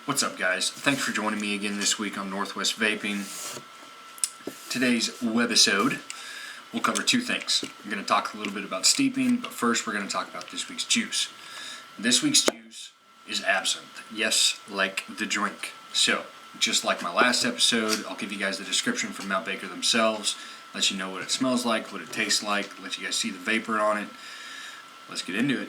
What's up, guys? Thanks for joining me again this week on Northwest Vaping. Today's webisode will cover two things. I'm going to talk a little bit about steeping, but first we're going to talk about this week's juice. This week's juice is Absinthe. Yes, like the drink. So, just like my last episode, I'll give you guys the description from Mount Baker themselves, let you know what it smells like, what it tastes like, let you guys see the vapor on it. Let's get into it.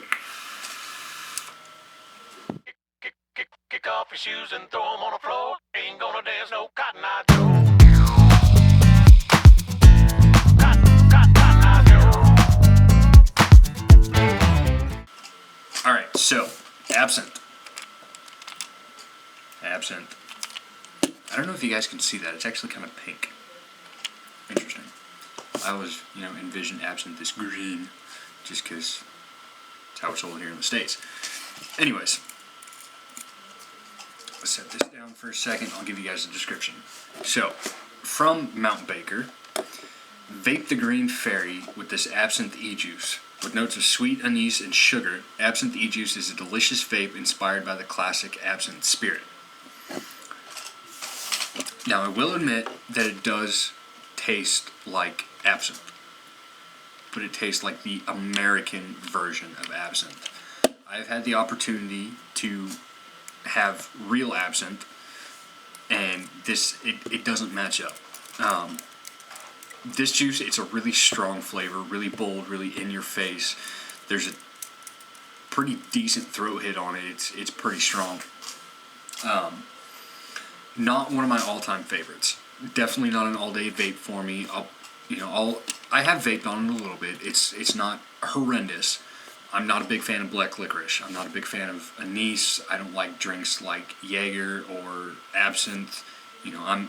Kick off your shoes and throw them on the floor. Ain't gonna dance no Cotton Eye Joe. Cotton Eye Joe. Alright, so, Absinthe. Absinthe. I don't know if you guys can see that. It's actually kind of pink. Interesting. I always, envision Absinthe this green, just because it's how it's sold here in the States. Anyways, let's set this down for a second. I'll give you guys a description. So, from Mount Baker, vape the Green Fairy with this Absinthe e-juice. With notes of sweet anise and sugar, Absinthe e-juice is a delicious vape inspired by the classic Absinthe spirit. Now, I will admit that it does taste like Absinthe, but it tastes like the American version of Absinthe. I've had the opportunity to have real Absinthe, and it doesn't match up. This juice, it's a really strong flavor, really bold, really in your face. There's a pretty decent throat hit on it. It's pretty strong. Not one of my all-time favorites. Definitely not an all-day vape for me. I have vaped on it a little bit. It's not horrendous. I'm not a big fan of black licorice. I'm not a big fan of anise. I don't like drinks like Jaeger or Absinthe. I'm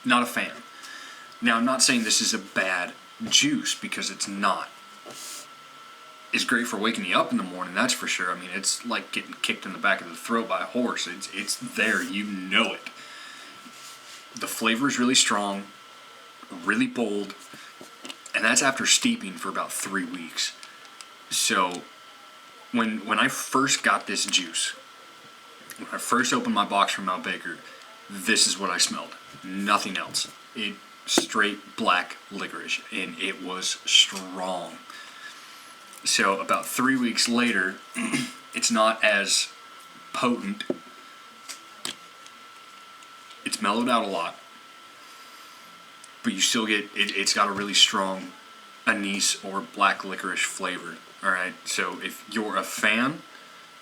not a fan. Now, I'm not saying this is a bad juice, because it's not. It's great for waking you up in the morning, that's for sure. I mean, it's like getting kicked in the back of the throat by a horse. It's there, you know it. The flavor is really strong, really bold, and that's after steeping for about 3 weeks. So, when I first got this juice, when I first opened my box from Mount Baker, this is what I smelled. Nothing else. It straight black licorice, and it was strong. So about 3 weeks later, it's not as potent. It's mellowed out a lot, but you still get it's got a really strong anise or black licorice flavor. All right, so if you're a fan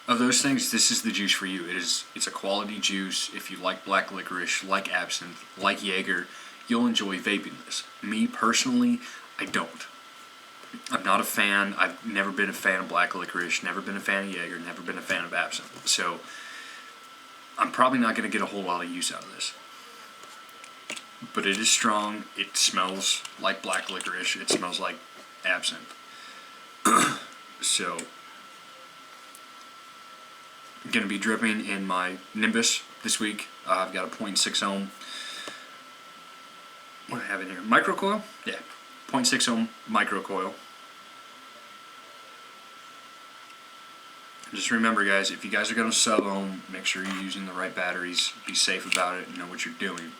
of those things, this is the juice for you. It's a quality juice. If you like black licorice, like Absinthe, like Jaeger, you'll enjoy vaping this. Me personally, I don't. I'm not a fan. I've never been a fan of black licorice, never been a fan of Jaeger, never been a fan of Absinthe. So I'm probably not going to get a whole lot of use out of this. But it is strong. It smells like black licorice. It smells like Absinthe. So I'm going to be dripping in my Nimbus this week. I've got a 0.6 ohm. What do I have in here? Microcoil? Yeah. 0.6 ohm microcoil. Just remember, guys, if you guys are going to sub-ohm, make sure you're using the right batteries. Be safe about it and know what you're doing.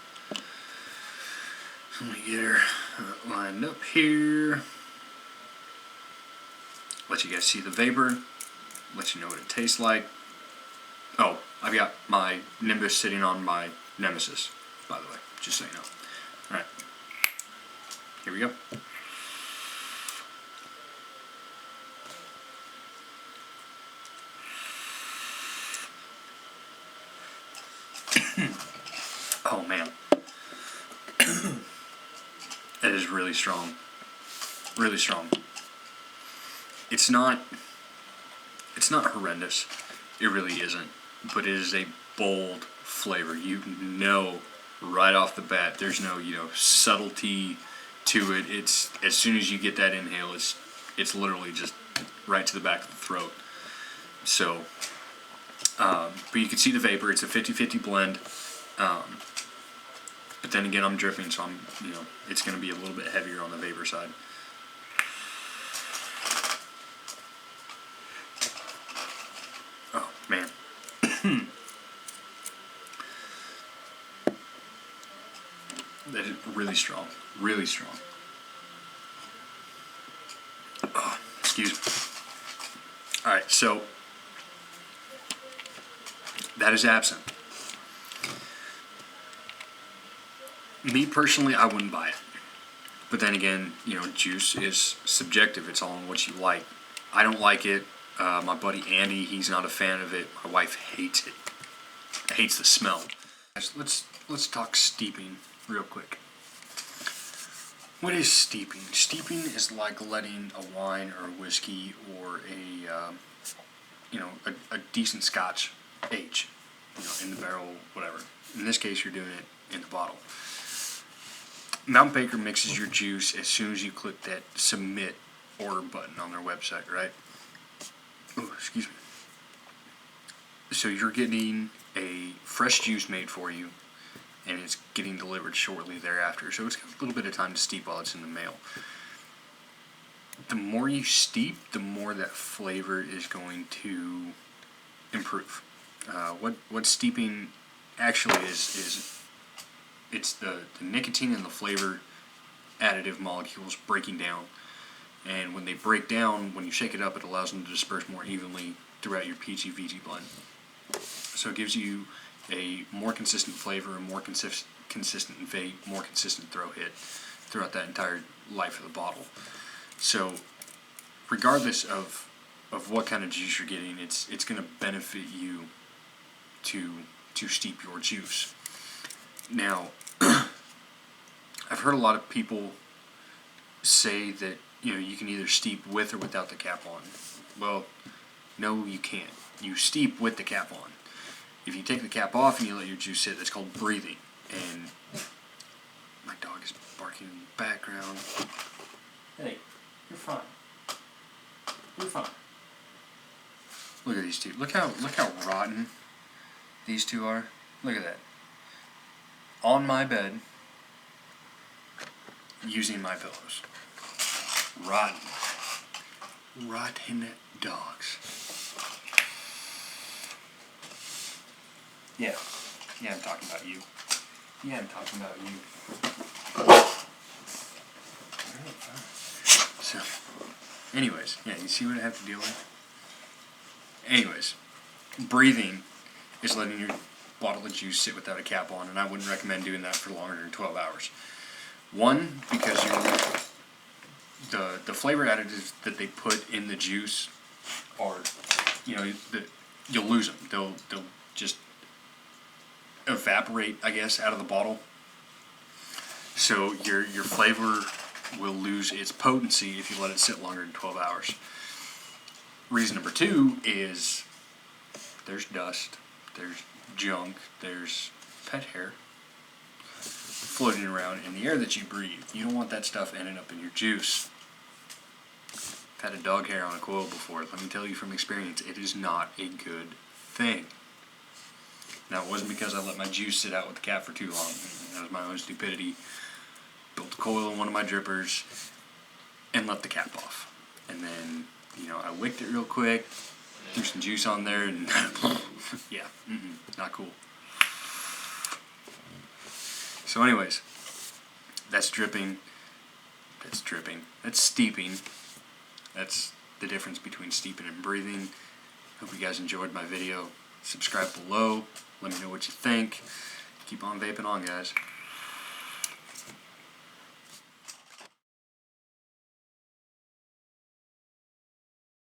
So let me get her lined up here. Let you guys see the vapor. Let you know what it tastes like. Oh, I've got my Nimbus sitting on my Nemesis, by the way, just so you know. Alright. Here we go. Oh man. It is really strong. Really strong. It's not horrendous. It really isn't. But it is a bold flavor. You know right off the bat, there's no, subtlety to it. It's as soon as you get that inhale, it's literally just right to the back of the throat. So, but you can see the vapor. It's a 50-50 blend. But then again, I'm dripping, so it's going to be a little bit heavier on the vapor side. Oh man. That is really strong. Really strong. Oh, excuse me. Alright, so that is absinthe. Me personally, I wouldn't buy it. But then again, juice is subjective. It's all on what you like. I don't like it. My buddy Andy, he's not a fan of it. My wife hates it. Hates the smell. Let's talk steeping real quick. What is steeping? Steeping is like letting a wine or a whiskey or a decent scotch age, in the barrel, whatever. In this case, you're doing it in the bottle. Mount Baker mixes your juice as soon as you click that submit order button on their website, right? Oh, excuse me. So you're getting a fresh juice made for you, and it's getting delivered shortly thereafter. So it's got a little bit of time to steep while it's in the mail. The more you steep, the more that flavor is going to improve. What steeping actually is it's the nicotine and the flavor additive molecules breaking down. And when they break down, when you shake it up, it allows them to disperse more evenly throughout your peachy-peachy blend. So it gives you a more consistent flavor, a more consistent vape, more consistent throw hit throughout that entire life of the bottle. So regardless of what kind of juice you're getting, it's going to benefit you to steep your juice. Now, I've heard a lot of people say that you can either steep with or without the cap on. Well, no, you can't. You steep with the cap on. If you take the cap off and you let your juice sit, that's called breathing. And my dog is barking in the background. Hey, you're fine. You're fine. Look at these two. Look how rotten these two are. Look at that. On my bed, using my pillows. Rotten. Rotten dogs. Yeah, I'm talking about you. Yeah, I'm talking about you. So, anyways, yeah, you see what I have to deal with? Anyways, breathing is letting your bottle of juice sit without a cap on, and I wouldn't recommend doing that for longer than 12 hours. One, because the flavor additives that they put in the juice are, you'll lose them. They'll just evaporate, I guess, out of the bottle. So your flavor will lose its potency if you let it sit longer than 12 hours. Reason number two is there's dust, there's junk, there's pet hair floating around in the air that you breathe. You don't want that stuff ending up in your juice. I've had a dog hair on a coil before. Let me tell you from experience, it is not a good thing. Now, it wasn't because I let my juice sit out with the cap for too long. That was my own stupidity. Built a coil in one of my drippers and let the cap off. And then, I wicked it real quick, threw some juice on there, and yeah, not cool. So anyways, that's dripping, that's dripping, that's steeping. That's the difference between steeping and breathing. Hope you guys enjoyed my video. Subscribe below. Let me know what you think. Keep on vaping on, guys.